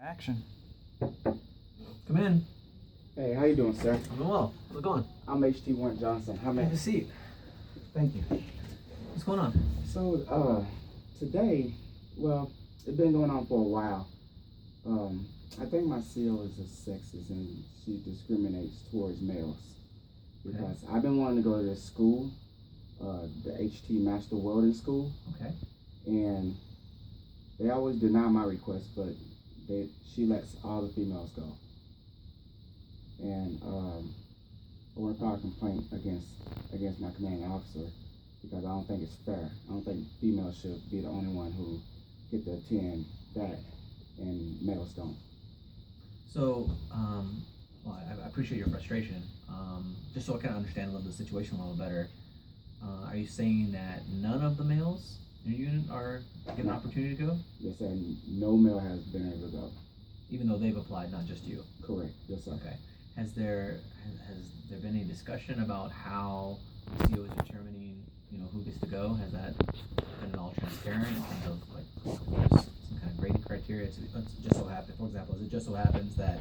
Action. Come in. Hey, how you doing, sir? I'm doing well. How's it going? I'm HT Warren Johnson. How may Have a seat. Thank you. What's going on? So, today, well, it's been going on for a while. I think my CO is a sexist and she discriminates towards males. Because I've been wanting to go to this school, the HT Master Welding School. Okay. And they always deny my request, but she lets all the females go. And I want to file a complaint against my commanding officer because I don't think it's fair. I don't think females should be the only one who get to attend that and males don't. So, well, I appreciate your frustration. Just so I kind of understand a little bit the situation a little better, are you saying that none of the males in your unit are given an opportunity to go? Yes, sir. No male has been able to go. Even though they've applied, not just you? Correct. Yes, sir. Okay. Has there been any discussion about how the CO is determining, who gets to go? Has that been at all transparent in terms of like there's some kind of grading criteria? It's just so happens, for example, it just so happens that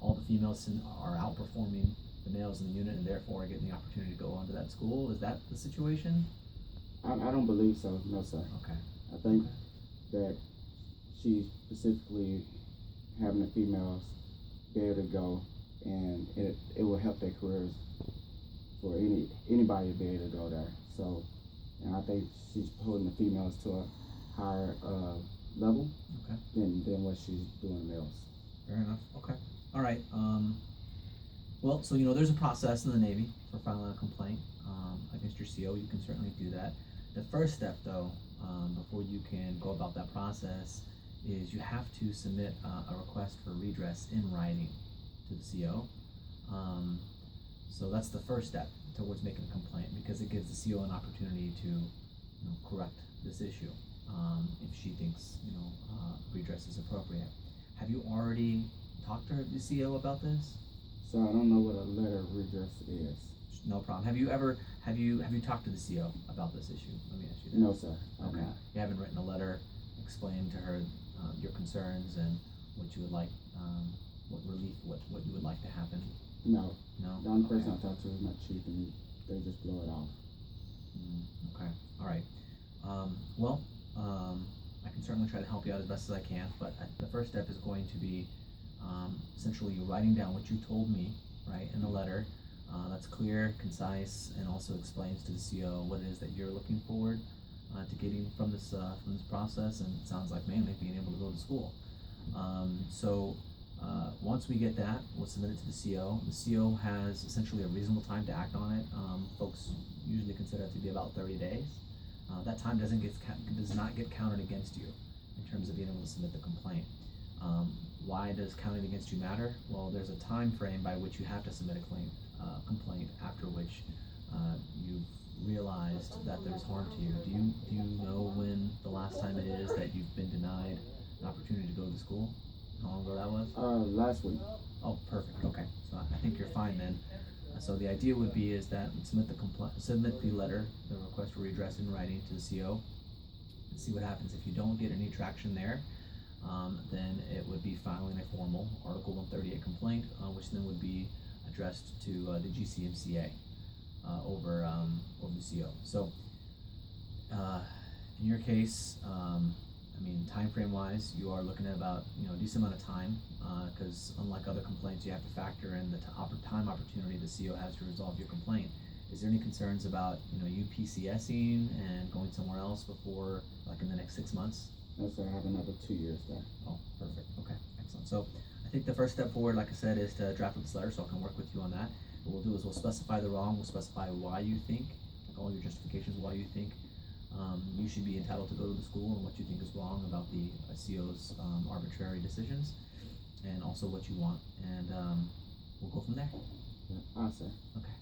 all the females are outperforming the males in the unit and therefore are getting the opportunity to go onto that school? Is that the situation? I don't believe so. No, sir. Okay. I think that she's specifically having the females be able to go, and it will help their careers for anybody to be able to go there. So, and I think she's holding the females to a higher level than what she's doing males. Fair enough. Okay. All right. Well, so there's a process in the Navy for filing a complaint against your CO. You can certainly do that. The first step, though, before you can go about that process, is you have to submit a request for redress in writing to the CO. So that's the first step towards making a complaint, because it gives the CO an opportunity to correct this issue if she thinks redress is appropriate. Have you already talked to the CO about this? So I don't know what a letter of redress is. No problem. Have you talked to the CO about this issue? Let me ask you that. No, sir. Okay. You haven't written a letter explaining to her your concerns and what you would like, what you would like to happen? No. No? The only person I talked to is my chief, and they just blow it off. Okay. All right. Well, I can certainly try to help you out as best as I can, but the first step is going to be essentially you writing down what you told me, right, in the letter. That's clear, concise, and also explains to the CO what it is that you're looking forward to getting from this process, and it sounds like mainly being able to go to school. So once we get that, we'll submit it to the CO. The CO has essentially a reasonable time to act on it. Folks usually consider it to be about 30 days. That time does not get counted against you in terms of being able to submit the complaint. Why does counting against you matter? Well, there's a time frame by which you have to submit a complaint after which you've realized that there's harm to you. Do you know when the last time it is that you've been denied an opportunity to go to school? How long ago that was? Last week. Oh, perfect. Okay, so I think you're fine then. So the idea would be is that submit the letter, the request for redress in writing to the CO, and see what happens. If you don't get any traction there, then it would be filing a formal Article 138 complaint, which then would be addressed to the GCMCA over the CO. So in your case, time frame wise, you are looking at about a decent amount of time, because unlike other complaints, you have to factor in the time opportunity the CO has to resolve your complaint. Is there any concerns about you PCSing and going somewhere else before, like, in the next 6 months? No, sir. I have another 2 years there. Oh, perfect. Okay, excellent. So I think the first step forward, like I said, is to draft up this letter, so I can work with you on that. What we'll do is we'll specify the wrong, we'll specify why you think, like all your justifications, why you think you should be entitled to go to the school, and what you think is wrong about the CO's arbitrary decisions, and also what you want, and we'll go from there. Yeah. Awesome. Okay.